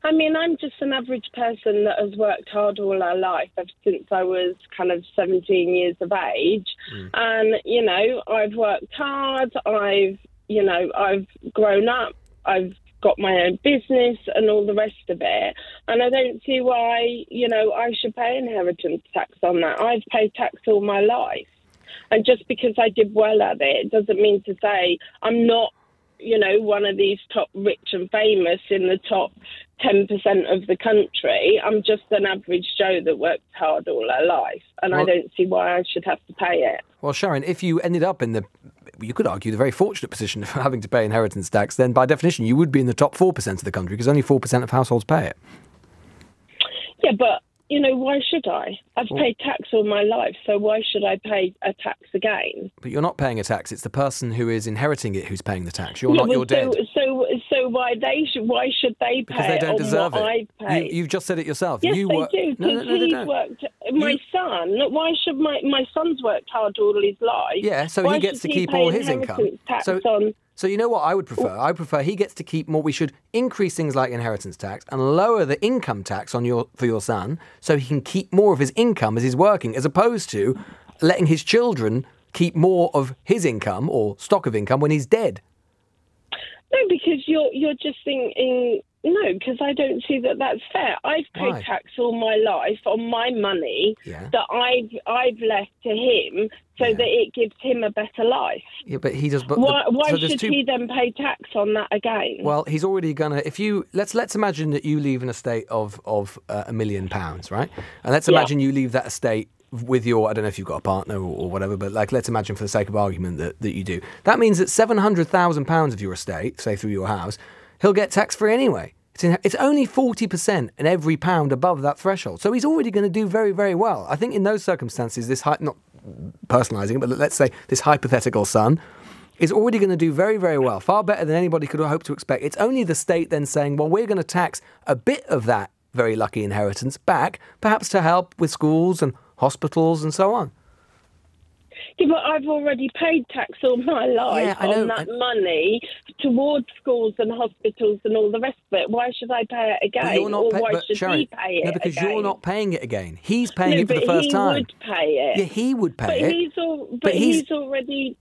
I mean, I'm just an average person that has worked hard all our life, ever since I was kind of 17 years of age. And, you know, I've worked hard, I've grown up, I've got my own business and all the rest of it. And I don't see why, you know, I should pay inheritance tax on that. I've paid tax all my life. And just because I did well at it doesn't mean to say I'm not, you know, one of these top rich and famous in the top 10% of the country. I'm just an average Joe that worked hard all her life, and I don't see why I should have to pay it. Well, Sharon, if you ended up in you could argue, the very fortunate position of having to pay inheritance tax, then by definition you would be in the top 4% of the country, because only 4% of households pay it. Yeah, but, you know, why should I? I've paid tax all my life, so why should I pay a tax again? But you're not paying a tax. It's the person who is inheriting it who's paying the tax. You're not. You're dead. So why should they pay? Because they don't deserve it. I pay? You've just said it yourself. Yes, you they do. No, He's don't. worked. My son. Why should my son's worked hard all his life? Yeah, so he gets to keep all his income. So you know what I would prefer? I prefer he gets to keep more. We should increase things like inheritance tax and lower the income tax for your son, so he can keep more of his income as he's working, as opposed to letting his children keep more of his income or stock of income when he's dead. No, because you're just thinking. No, because I don't see that that's fair. I've paid tax all my life on my money that I've left to him, so that it gives him a better life. Yeah, but he does. But why should he then pay tax on that again? Well, he's already gonna. If you let's imagine that you leave an estate of £1 million, right? And let's imagine you leave that estate with your, I don't know if you've got a partner or whatever, but like let's imagine for the sake of argument that you do. That means that £700,000 of your estate, say through your house, he'll get tax-free anyway. It's only 40% in every pound above that threshold. So he's already going to do very, very well. I think in those circumstances, not personalising it, but let's say this hypothetical son is already going to do very, very well, far better than anybody could hope to expect. It's only the state then saying, well, we're going to tax a bit of that very lucky inheritance back, perhaps to help with schools and hospitals and so on. Yeah, but I've already paid tax all my life on that money towards schools and hospitals and all the rest of it. Why should I pay it again? Why should Sharon, he pay it because again? you're not paying it again. He's paying it for the first time. He would pay it. Yeah, he would pay it.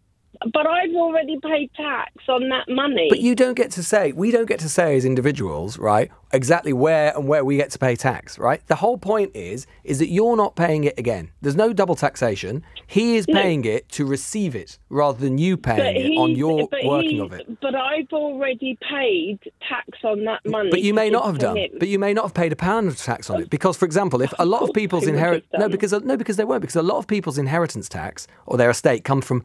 But I've already paid tax on that money. But you don't get to say, we don't get to say as individuals, right, exactly where we get to pay tax, right? The whole point is that you're not paying it again. There's no double taxation. He is paying it to receive it rather than you paying it on your working of it. But I've already paid tax on that money. But you may not have done. But you may not have paid £1 of tax on it. Because, for example, if a lot of people's inheritance... No, because they won't. Because a lot of people's inheritance tax or their estate comes from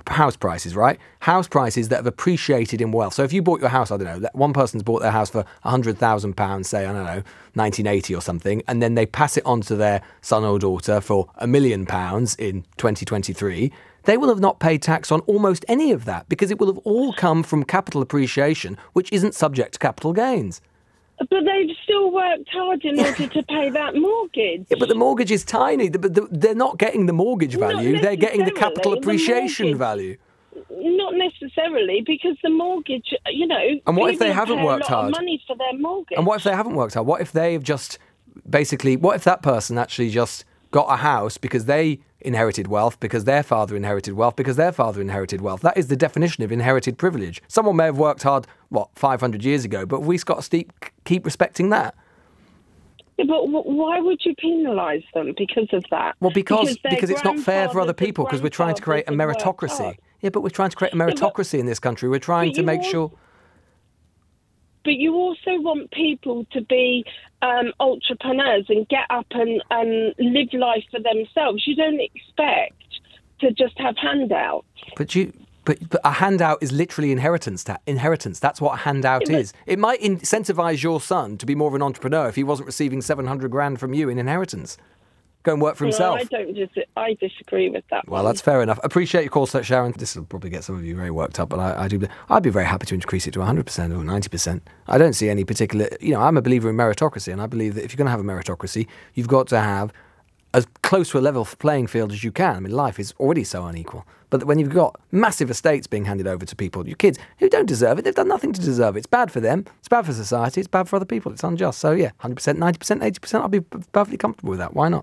house prices, right? House prices that have appreciated in wealth. So if you bought your house, I don't know, one person's bought their house for £100,000, say, I don't know, 1980 or something, and then they pass it on to their son or daughter for £1 million in 2023, they will have not paid tax on almost any of that because it will have all come from capital appreciation, which isn't subject to capital gains. But they've still worked hard in order to pay that mortgage. Yeah, but the mortgage is tiny. They're not getting the mortgage value. They're getting the capital appreciation value. Not necessarily, because the mortgage, you know... And what if they haven't worked hard? A lot of money for their mortgage. And what if they haven't worked hard? What if they've just... Basically, what if that person actually just got a house because they inherited wealth, because their father inherited wealth, because their father inherited wealth? That is the definition of inherited privilege. Someone may have worked hard, 500 years ago, but we've got to keep respecting that. Yeah, but why would you penalise them because of that? Well, because it's not fair for other people, because we're trying to create a meritocracy. Yeah, but we're trying to create a meritocracy in this country. We're trying to make sure... But you also want people to be entrepreneurs and get up and live life for themselves. You don't expect to just have handouts. But a handout is literally inheritance. That's what a handout is. It might incentivise your son to be more of an entrepreneur if he wasn't receiving 700 grand from you in inheritance. Go and work for himself. No, I disagree with that. Well, that's fair enough. Appreciate your call, Sharon. This will probably get some of you very worked up, but I'd be very happy to increase it to 100% or 90%. I don't see any particular... I'm a believer in meritocracy, and I believe that if you're going to have a meritocracy, you've got to have as close to a level playing field as you can. I mean, life is already so unequal. But when you've got massive estates being handed over to people, your kids who don't deserve it, they've done nothing to deserve it. It's bad for them. It's bad for society. It's bad for other people. It's unjust. So yeah, 100%, 90%, 80%, I'll be perfectly comfortable with that. Why not?